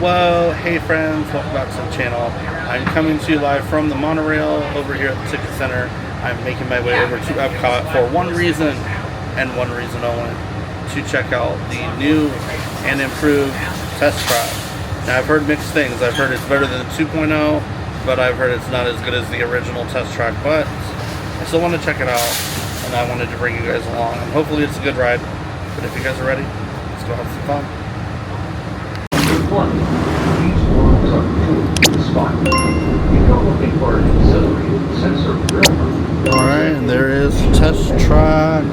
Well, hey friends, welcome back to the channel. I'm coming to you live from the monorail over here at the Ticket Center. I'm making my way over to Epcot for one reason and one reason only, to check out the new and improved test track. Now I've heard mixed things. I've heard it's better than 2.0, but I've heard it's not as good as the original test track, but I still want to check it out and I wanted to bring you guys along, and hopefully it's a good ride. But if you guys are ready, let's go have some fun. These worlds are filled with spot. If you're looking for an auxiliary sensor grill, alright, and there is test track.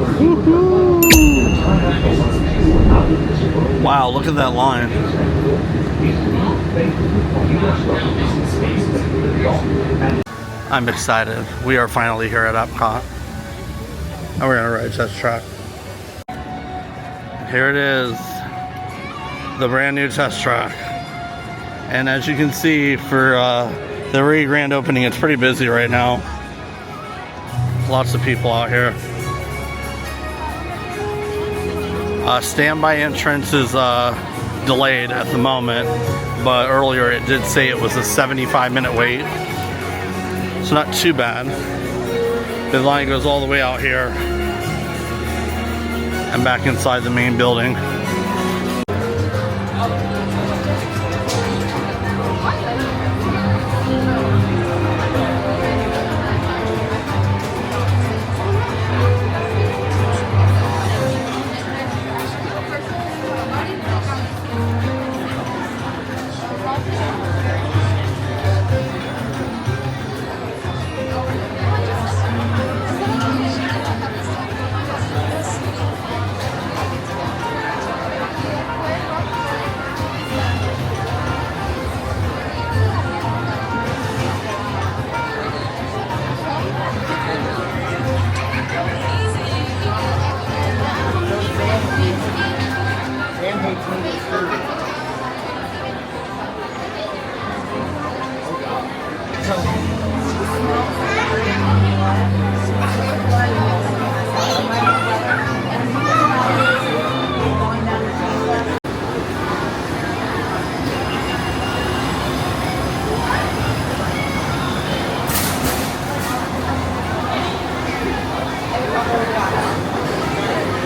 Wow, look at that line. I'm excited. We are finally here at Epcot. And we're gonna ride test track. Here it is. The brand new test track. And as you can see, for the re-grand opening, it's pretty busy right now. Lots of people out here. Standby entrance is delayed at the moment, but earlier it did say it was a 75-minute wait. So not too bad. The line goes all the way out here and back inside the main building.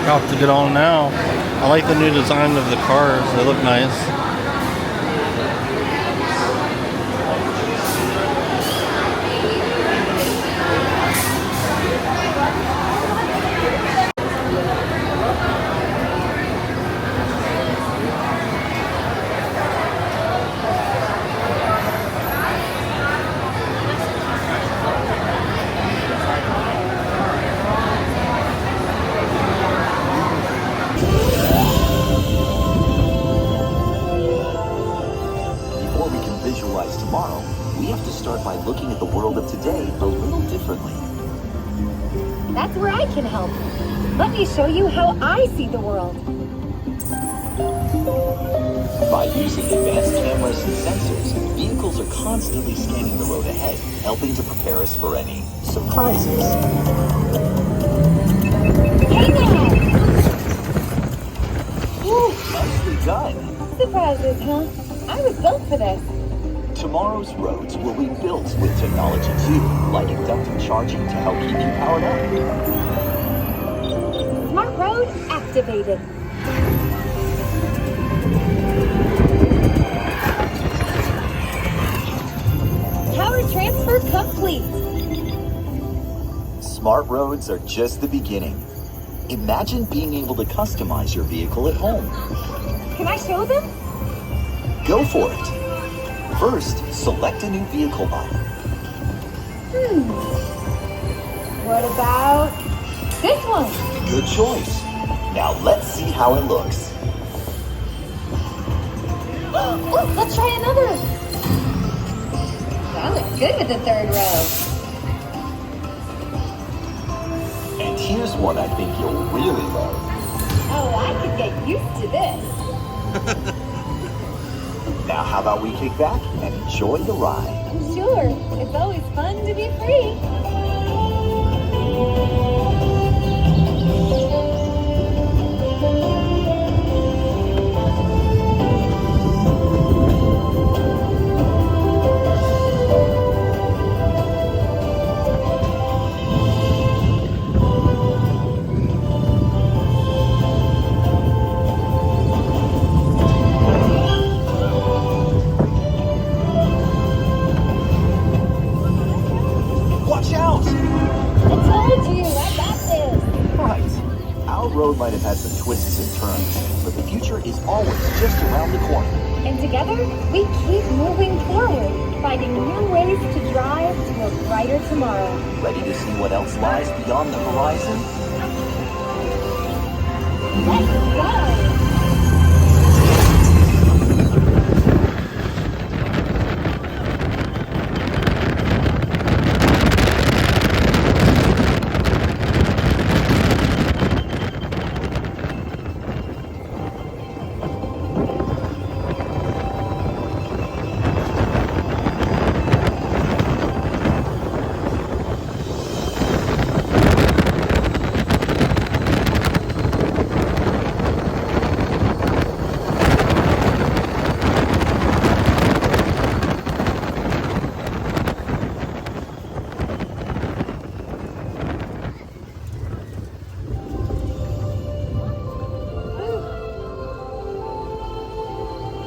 I'll have to get on now. I like the new design of the cars. They look nice. Tomorrow, we have to start by looking at the world of today a little differently. That's where I can help. Let me show you how I see the world. By using advanced cameras and sensors, vehicles are constantly scanning the road ahead, helping to prepare us for any surprises. Hey now! Ooh, nicely done. Surprises, huh? I was built for this. Tomorrow's roads will be built with technology too, like inductive charging to help keep you powered up. Smart road activated. Power transfer complete. Smart roads are just the beginning. Imagine being able to customize your vehicle at home. Can I show them? Go for it. First, select a new vehicle model. What about this one? Good choice. Now let's see how it looks. Oh, let's try another. That looks good with the third row. And here's one I think you'll really love. Oh, I could get used to this. Now how about we kick back and enjoy the ride? Sure, it's always fun to be free. together, we keep moving forward, finding new ways to drive to a brighter tomorrow. Ready to see what else lies beyond the horizon? Let's go!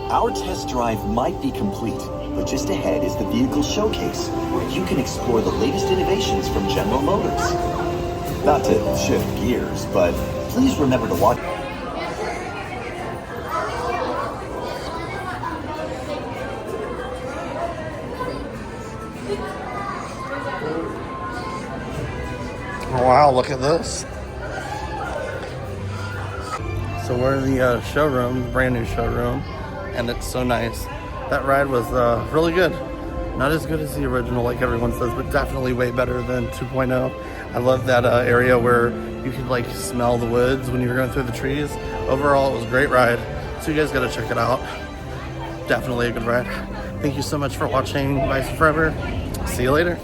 Our test drive might be complete, but just ahead is the vehicle showcase, where you can explore the latest innovations from General Motors. Not to shift gears, but please remember to watch. Wow, look at this. So we're in the showroom, brand new showroom, and it's so nice. That ride was really good. Not as good as the original, like everyone says, but definitely way better than 2.0. I love that area where you could like smell the woods when you were going through the trees. Overall, it was a great ride. So you guys gotta check it out. Definitely a good ride. Thank you so much for watching Bison Forever. See you later.